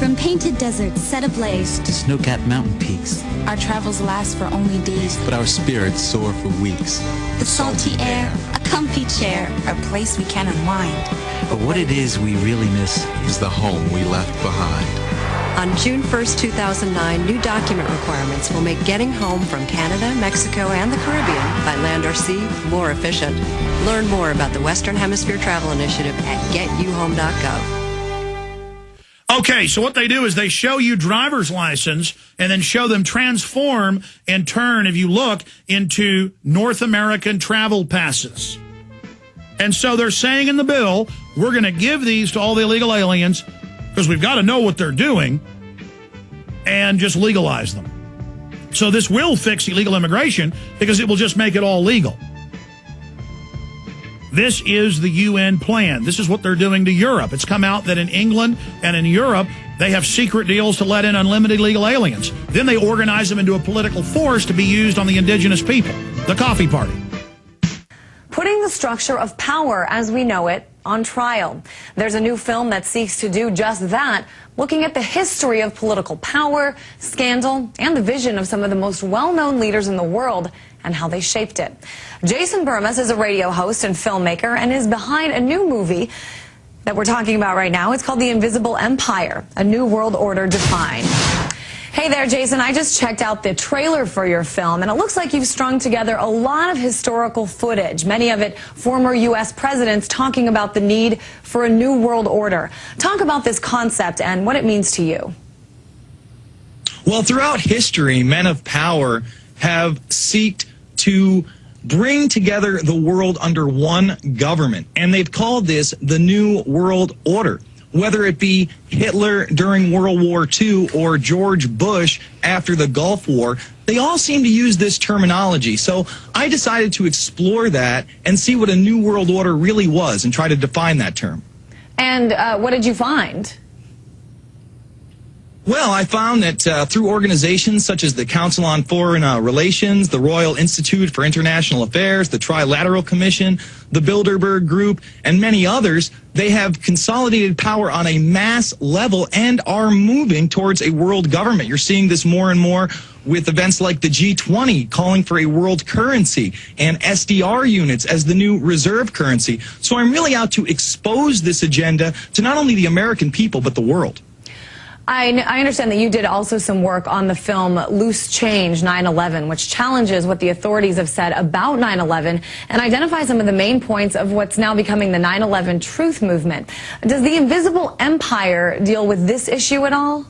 From painted deserts set ablaze to snow-capped mountain peaks, our travels last for only days, but our spirits soar for weeks. The salty air, a comfy chair, a place we can unwind. But what it is we really miss is the home we left behind. On June 1st, 2009, new document requirements will make getting home from Canada, Mexico, and the Caribbean, by land or sea, more efficient. Learn more about the Western Hemisphere Travel Initiative at getyouhome.gov. Okay, so what they do is they show you driver's license and then show them transform and turn, if you look, into North American travel passes. And so they're saying in the bill, we're going to give these to all the illegal aliens because we've got to know what they're doing and just legalize them. So this will fix illegal immigration because it will just make it all legal. This is the UN plan. This is what they're doing to Europe. It's come out that in England and in Europe, they have secret deals to let in unlimited legal aliens. Then they organize them into a political force to be used on the indigenous people, the coffee party. Putting the structure of power as we know it on trial. There's a new film that seeks to do just that, looking at the history of political power, scandal, and the vision of some of the most well-known leaders in the world and how they shaped it. Jason Burmas is a radio host and filmmaker and is behind a new movie that we're talking about right now. It's called The Invisible Empire, A New World Order Defined. Hey there, Jason. I just checked out the trailer for your film, and it looks like you've strung together a lot of historical footage, many of it former U.S. presidents talking about the need for a new world order. Talk about this concept and what it means to you. Well, throughout history, men of power have sought to bring together the world under one government, and they've called this the New World Order. Whether it be Hitler during World War II or George Bush after the Gulf War, they all seem to use this terminology. So I decided to explore that and see what a New World Order really was and try to define that term. And what did you find? Well, I found that through organizations such as the Council on Foreign Relations, the Royal Institute for International Affairs, the Trilateral Commission, the Bilderberg Group, and many others, they have consolidated power on a mass level and are moving towards a world government. You're seeing this more and more with events like the G20 calling for a world currency and SDR units as the new reserve currency. So I'm really out to expose this agenda to not only the American people, but the world. I understand that you did also some work on the film Loose Change 9/11, which challenges what the authorities have said about 9/11 and identifies some of the main points of what's now becoming the 9/11 truth movement. Does the Invisible Empire deal with this issue at all?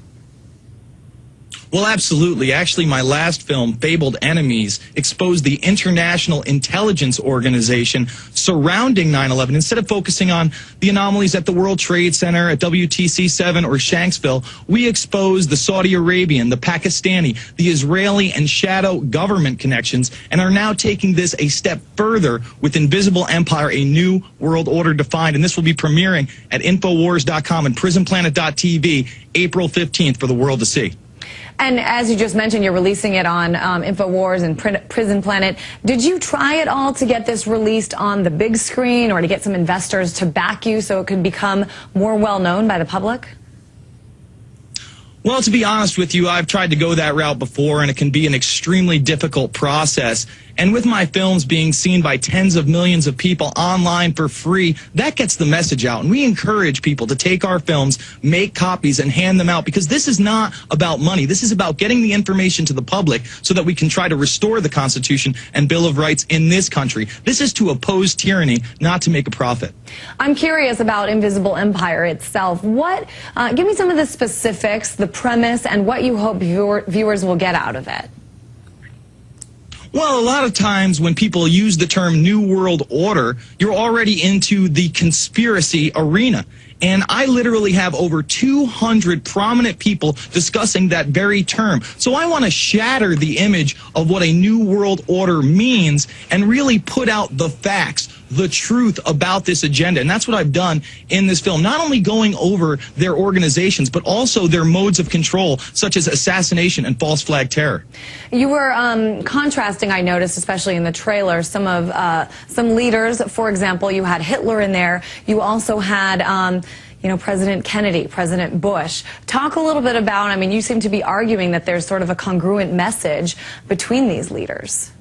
Well, absolutely. Actually, my last film, Fabled Enemies, exposed the international intelligence organization surrounding 9/11. Instead of focusing on the anomalies at the World Trade Center, at WTC-7, or Shanksville, we exposed the Saudi Arabian, the Pakistani, the Israeli, and shadow government connections, and are now taking this a step further with Invisible Empire, A New World Order Defined. And this will be premiering at Infowars.com and PrisonPlanet.tv April 15th for the world to see. And as you just mentioned, you're releasing it on InfoWars and Prison Planet. Did you try at all to get this released on the big screen or to get some investors to back you so it could become more well-known by the public? Well, to be honest with you, I've tried to go that route before, and it can be an extremely difficult process. And with my films being seen by tens of millions of people online for free, that gets the message out. And we encourage people to take our films, make copies, and hand them out, because this is not about money. This is about getting the information to the public so that we can try to restore the Constitution and Bill of Rights in this country. This is to oppose tyranny, not to make a profit. I'm curious about Invisible Empire itself. Give me some of the specifics, the premise, and what you hope viewers will get out of it. Well, a lot of times when people use the term New World Order, you're already into the conspiracy arena. And I literally have over 200 prominent people discussing that very term. So I want to shatter the image of what a New World Order means and really put out the facts, the truth about this agenda. And that's what I've done in this film, not only going over their organizations, but also their modes of control, such as assassination and false flag terror. You were contrasting, I noticed, especially in the trailer, some leaders. For example, you had Hitler in there. You also had President Kennedy, President Bush. Talk a little bit about, I mean, you seem to be arguing that there's sort of a congruent message between these leaders.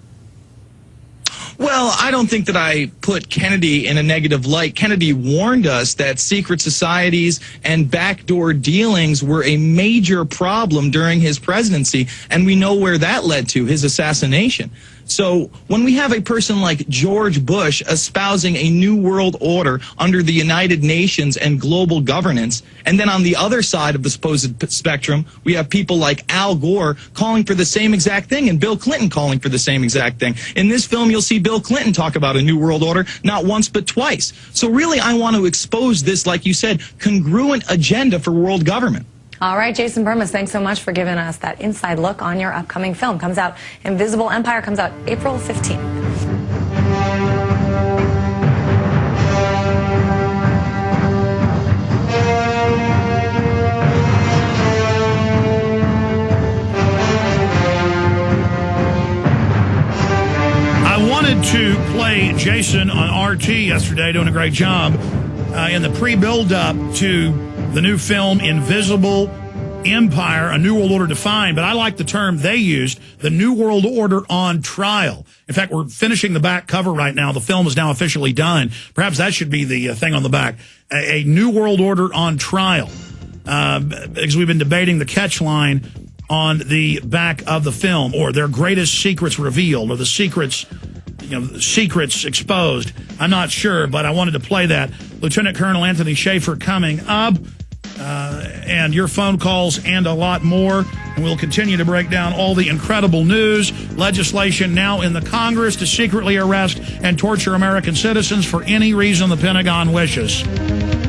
Well, I don't think that I put Kennedy in a negative light. Kennedy warned us that secret societies and backdoor dealings were a major problem during his presidency, and we know where that led to, his assassination. So when we have a person like George Bush espousing a new world order under the United Nations and global governance, and then on the other side of the supposed spectrum, we have people like Al Gore calling for the same exact thing and Bill Clinton calling for the same exact thing. In this film, you'll see Bill Clinton talk about a new world order not once but twice. So really, I want to expose this, like you said, congruent agenda for world government. All right, Jason Burmis, thanks so much for giving us that inside look on your upcoming film. Comes out, Invisible Empire, comes out April 15th. I wanted to play Jason on RT yesterday, doing a great job in the pre-build-up to the new film Invisible Empire, A New World Order Defined, but I like the term they used, the New World Order on Trial. In fact, we're finishing the back cover right now. The film is now officially done. Perhaps that should be the thing on the back. A New World Order on Trial, because we've been debating the catch line on the back of the film, or their greatest secrets revealed, or the secrets, secrets exposed. I'm not sure, but I wanted to play that. Lieutenant Colonel Tony Shaffer coming up. And your phone calls and a lot more. And we'll continue to break down all the incredible news. Legislation now in the Congress to secretly arrest and torture American citizens for any reason the Pentagon wishes.